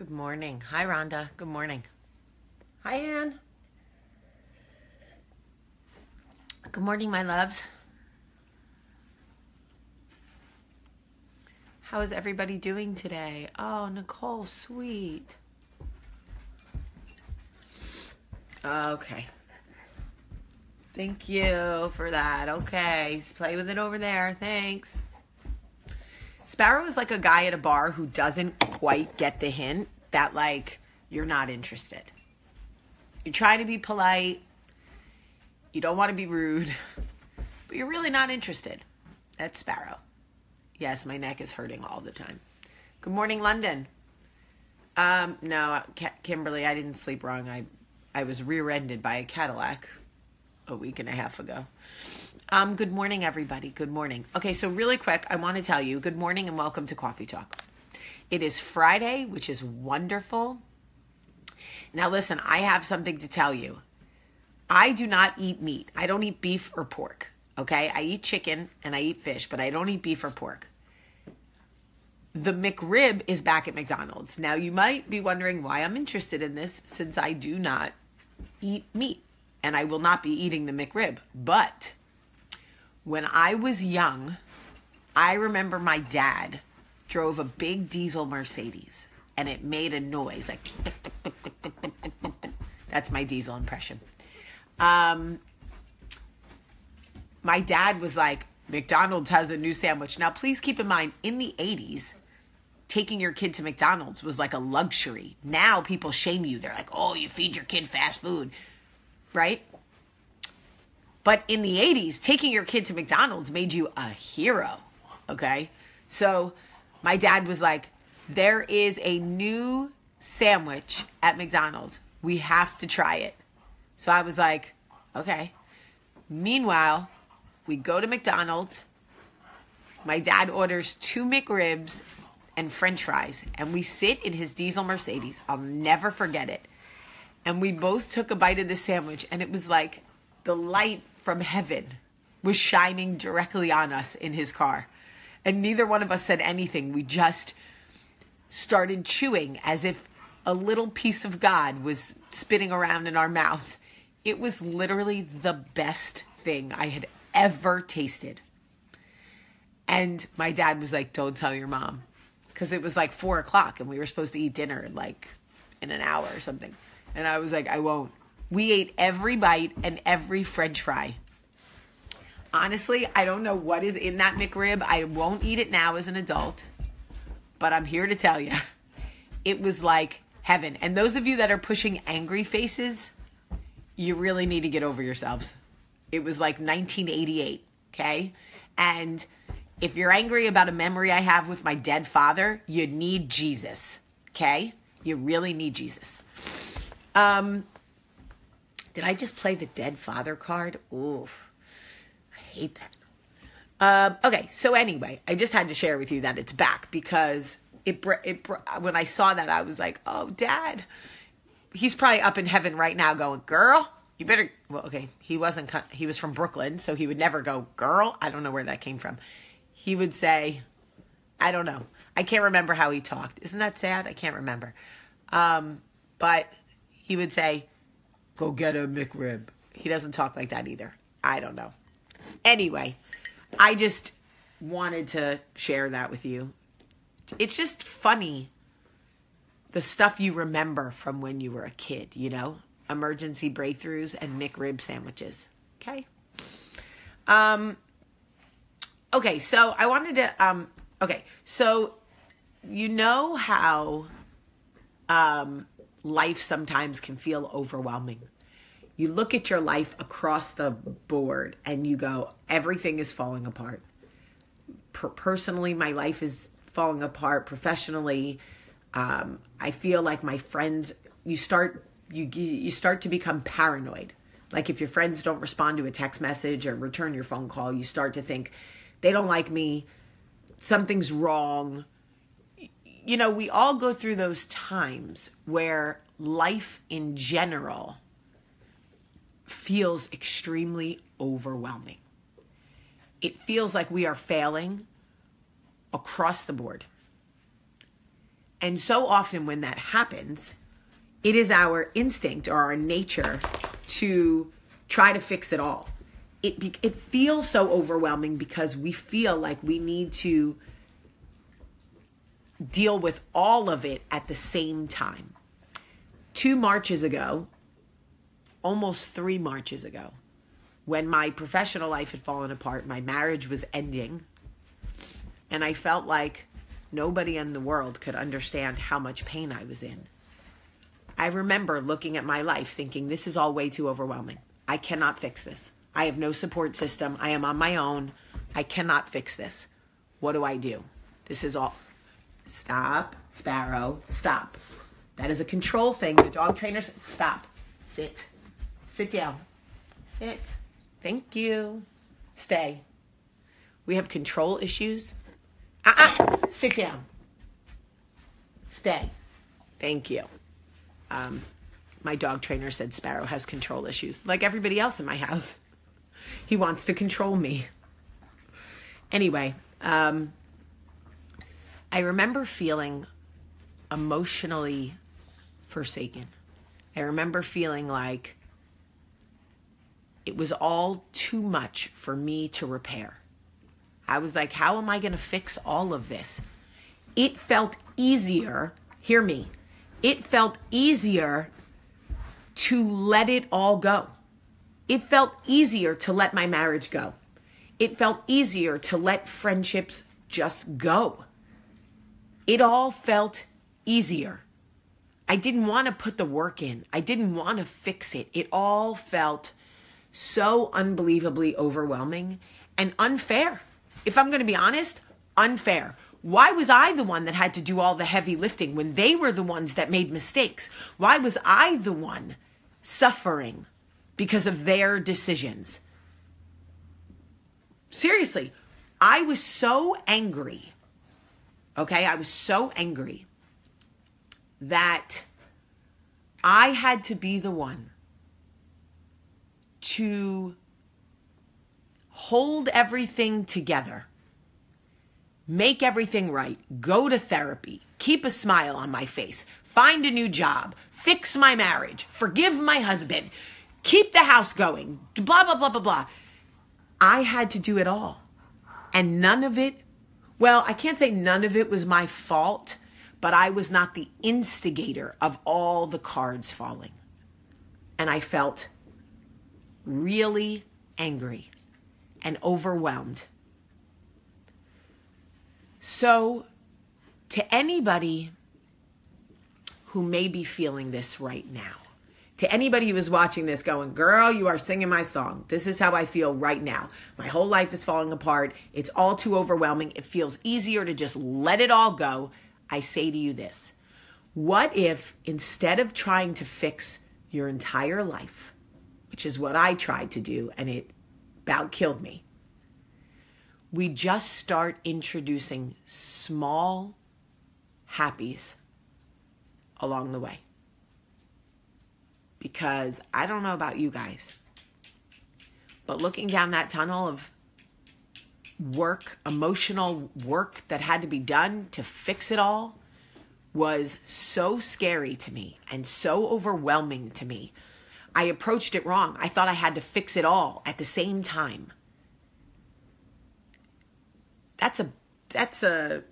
Good morning. Hi, Rhonda. Good morning. Hi, Ann. Good morning, my loves. How is everybody doing today? Oh, Nicole, sweet. Okay. Thank you for that. Okay. Play with it over there. Thanks. Sparrow is like a guy at a bar who doesn't quite get the hint that, like, you're not interested. You're trying to be polite. You don't want to be rude. But you're really not interested. That's Sparrow. Yes, my neck is hurting all the time. Good morning, London. No, Kimberly, I didn't sleep wrong. I was rear-ended by a Cadillac a week and a half ago. Good morning, everybody. Good morning. Okay, so really quick, I want to tell you, good morning and welcome to Coffee Talk. It is Friday, which is wonderful. Now listen, I have something to tell you. I do not eat meat. I don't eat beef or pork, okay? I eat chicken and I eat fish, but I don't eat beef or pork. The McRib is back at McDonald's. Now you might be wondering why I'm interested in this since I do not eat meat and I will not be eating the McRib, but when I was young, I remember my dad drove a big diesel Mercedes and it made a noise like that's my diesel impression. My dad was like, McDonald's has a new sandwich. Now, please keep in mind, in the 80s, taking your kid to McDonald's was like a luxury. Now people shame you. They're like, oh, you feed your kid fast food, right? But in the 80s, taking your kid to McDonald's made you a hero, okay? So my dad was like, there is a new sandwich at McDonald's. We have to try it. So I was like, okay. Meanwhile, we go to McDonald's. My dad orders 2 McRibs and French fries. And we sit in his diesel Mercedes. I'll never forget it. And we both took a bite of the sandwich. And it was like the light from heaven was shining directly on us in his car. And neither one of us said anything. We just started chewing as if a little piece of God was spinning around in our mouth. It was literally the best thing I had ever tasted. And my dad was like, don't tell your mom. Because it was like 4 o'clock and we were supposed to eat dinner in an hour or something. And I was like, I won't. We ate every bite and every French fry. Honestly, I don't know what is in that McRib. I won't eat it now as an adult. But I'm here to tell you, it was like heaven. And those of you that are pushing angry faces, you really need to get over yourselves. It was like 1988, okay? And if you're angry about a memory I have with my dead father, you need Jesus, okay? You really need Jesus. Did I just play the dead father card? Oof. I hate that. Okay, so anyway, I just had to share with you that it's back because when I saw that, I was like, oh, Dad. He's probably up in heaven right now going, girl, you better, well, okay, he was from Brooklyn, so he would never go, girl. I don't know where that came from. He would say, I don't know. I can't remember how he talked. Isn't that sad? I can't remember. But he would say, go get a McRib. He doesn't talk like that either. I don't know. Anyway, I just wanted to share that with you. It's just funny, the stuff you remember from when you were a kid, you know? Emergency breakthroughs and McRib sandwiches. Okay? Okay, so I wanted to, so you know how life sometimes can feel overwhelming. You look at your life across the board and you go, everything is falling apart. Personally, my life is falling apart. Professionally, I feel like my friends, you start to become paranoid. Like if your friends don't respond to a text message or return your phone call, you start to think, they don't like me, something's wrong. You know, we all go through those times where life in general feels extremely overwhelming. It feels like we are failing across the board. And so often when that happens, it is our instinct or our nature to try to fix it all. It feels so overwhelming because we feel like we need to deal with all of it at the same time. 2 Marches ago, almost 3 Marches ago, when my professional life had fallen apart, my marriage was ending, and I felt like nobody in the world could understand how much pain I was in. I remember looking at my life thinking, this is all way too overwhelming. I cannot fix this. I have no support system. I am on my own. I cannot fix this. What do? This is all... Stop, Sparrow, stop. That is a control thing. The dog trainers, stop. Sit. Sit down. Sit. Thank you. Stay. We have control issues. Sit down. Stay. Thank you. My dog trainer said Sparrow has control issues, like everybody else in my house. He wants to control me. Anyway, I remember feeling emotionally forsaken. I remember feeling like it was all too much for me to repair. I was like, how am I going to fix all of this? It felt easier, hear me, it felt easier to let it all go. It felt easier to let my marriage go. It felt easier to let friendships just go. It all felt easier. I didn't want to put the work in. I didn't want to fix it. It all felt so unbelievably overwhelming and unfair. If I'm going to be honest, unfair. Why was I the one that had to do all the heavy lifting when they were the ones that made mistakes? Why was I the one suffering because of their decisions? Seriously, I was so angry. Okay, I was so angry that I had to be the one to hold everything together, make everything right, go to therapy, keep a smile on my face, find a new job, fix my marriage, forgive my husband, keep the house going, blah, blah, blah, blah, blah. I had to do it all. And none of it, well, I can't say none of it was my fault, but I was not the instigator of all the cards falling. And I felt really angry and overwhelmed. So, to anybody who may be feeling this right now, to anybody who is watching this going, girl, you are singing my song. This is how I feel right now. My whole life is falling apart. It's all too overwhelming. It feels easier to just let it all go. I say to you this. What if instead of trying to fix your entire life, which is what I tried to do, and it about killed me, we just start introducing small happies along the way? Because I don't know about you guys, but looking down that tunnel of work, emotional work that had to be done to fix it all was so scary to me and so overwhelming to me. I approached it wrong. I thought I had to fix it all at the same time. That's a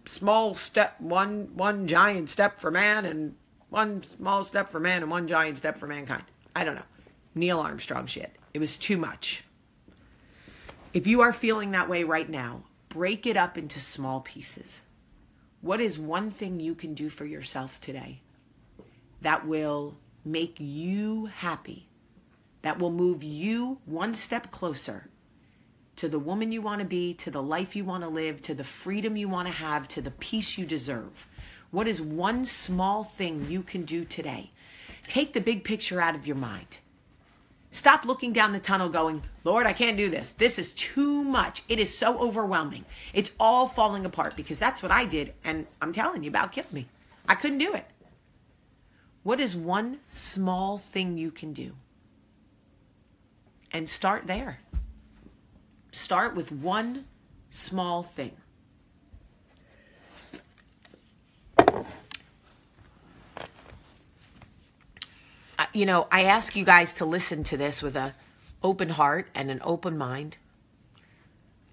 small step, one giant step for man, and one small step for man and one giant step for mankind. I don't know. Neil Armstrong shit. It was too much. If you are feeling that way right now, break it up into small pieces. What is one thing you can do for yourself today that will make you happy, that will move you one step closer to the woman you want to be, to the life you want to live, to the freedom you want to have, to the peace you deserve? What is one small thing you can do today? Take the big picture out of your mind. Stop looking down the tunnel going, Lord, I can't do this. This is too much. It is so overwhelming. It's all falling apart, because that's what I did. And I'm telling you, about killed me. I couldn't do it. What is one small thing you can do? And start there. Start with one small thing. I ask you guys to listen to this with an open heart and an open mind.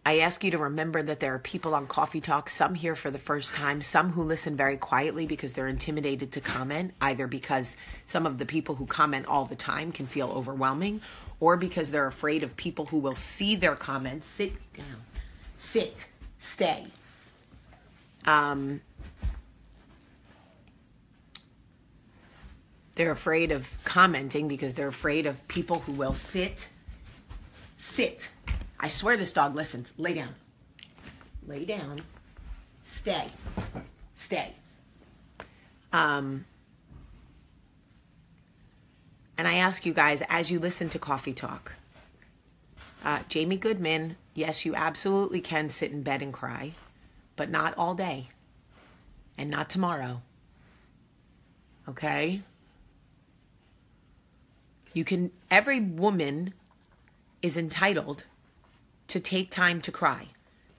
I ask you to remember that there are people on Coffee Talk, some here for the first time, some who listen very quietly because they're intimidated to comment, either because some of the people who comment all the time can feel overwhelming, or because they're afraid of people who will see their comments. Sit down. Sit. Stay. They're afraid of commenting because they're afraid of people who will sit. I swear this dog listens. Lay down. Lay down. Stay. And I ask you guys, as you listen to Coffee Talk, Jamie Goodman, yes, you absolutely can sit in bed and cry, but not all day and not tomorrow. Okay? Every woman is entitled to take time to cry,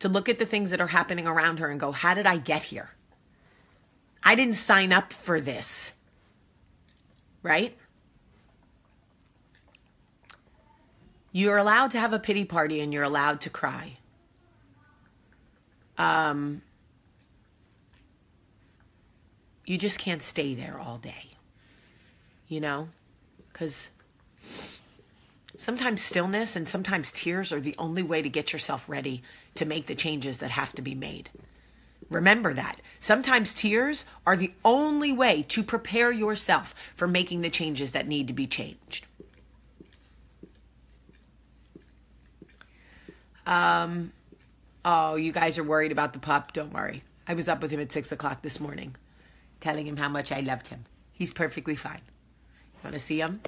to look at the things that are happening around her and go, how did I get here? I didn't sign up for this. Right? You're allowed to have a pity party and you're allowed to cry. You just can't stay there all day. Because sometimes stillness and sometimes tears are the only way to get yourself ready to make the changes that have to be made. Remember that. Sometimes tears are the only way to prepare yourself for making the changes that need to be changed. Oh, you guys are worried about the pup. Don't worry. I was up with him at 6 o'clock this morning, telling him how much I loved him. He's perfectly fine. You want to see him?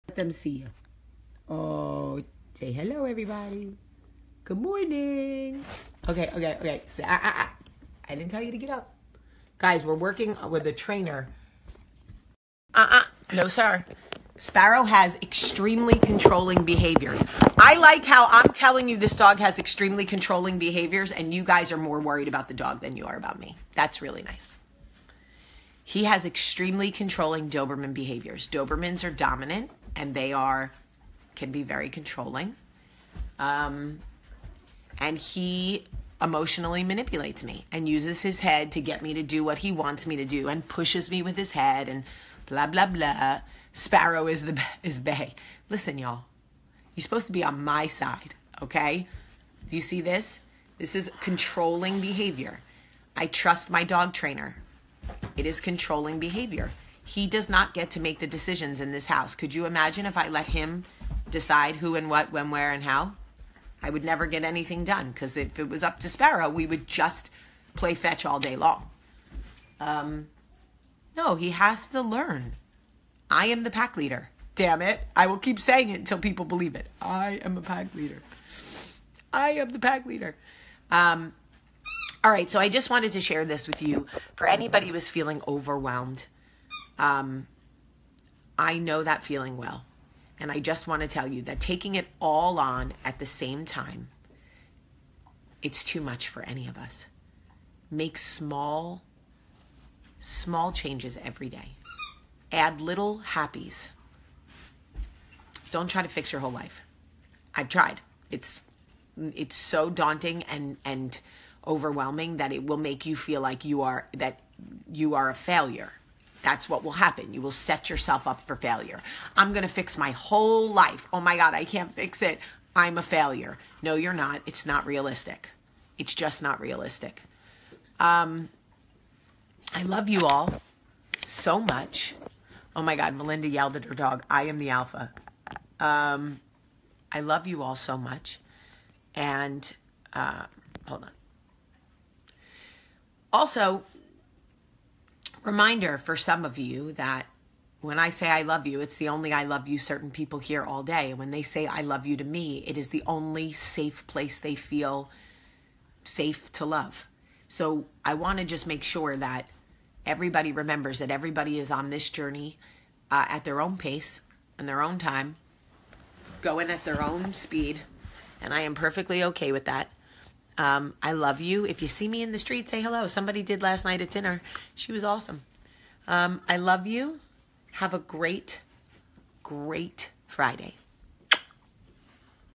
Let them see you. Oh, say hello, everybody. Good morning. Okay. I didn't tell you to get up. Guys, we're working with a trainer. No, sir. Sparrow has extremely controlling behaviors. I like how I'm telling you this dog has extremely controlling behaviors and you guys are more worried about the dog than you are about me. That's really nice. He has extremely controlling Doberman behaviors. Dobermans are dominant and they can be very controlling. And he emotionally manipulates me and uses his head to get me to do what he wants me to do and pushes me with his head and blah, blah, blah. Sparrow is Bay. Listen, y'all. You're supposed to be on my side, okay? Do you see this? This is controlling behavior. I trust my dog trainer. It is controlling behavior. He does not get to make the decisions in this house. Could you imagine if I let him decide who and what, when, where, and how? I would never get anything done because if it was up to Sparrow, we would just play fetch all day long. No, he has to learn. I am the pack leader. Damn it. I will keep saying it until people believe it. I am a pack leader. I am the pack leader. All right, so I just wanted to share this with you. For anybody who is feeling overwhelmed, I know that feeling well. And I just want to tell you that taking it all on at the same time, it's too much for any of us. Make small changes every day. Add little happies. Don't try to fix your whole life. I've tried. It's so daunting and overwhelming that it will make you feel like you are a failure. That's what will happen. You will set yourself up for failure. I'm going to fix my whole life. Oh my God, I can't fix it. I'm a failure. No, you're not. It's not realistic. It's just not realistic. I love you all so much. Oh my God, Melinda yelled at her dog. I am the alpha. I love you all so much. And hold on. Also, reminder for some of you that when I say I love you, it's the only I love you certain people hear all day. And when they say I love you to me, it is the only safe place they feel safe to love. So I want to just make sure that everybody remembers that everybody is on this journey at their own pace, in their own time, going at their own speed, and I am perfectly okay with that. I love you. If you see me in the street, say hello. Somebody did last night at dinner. She was awesome. I love you. Have a great, great Friday.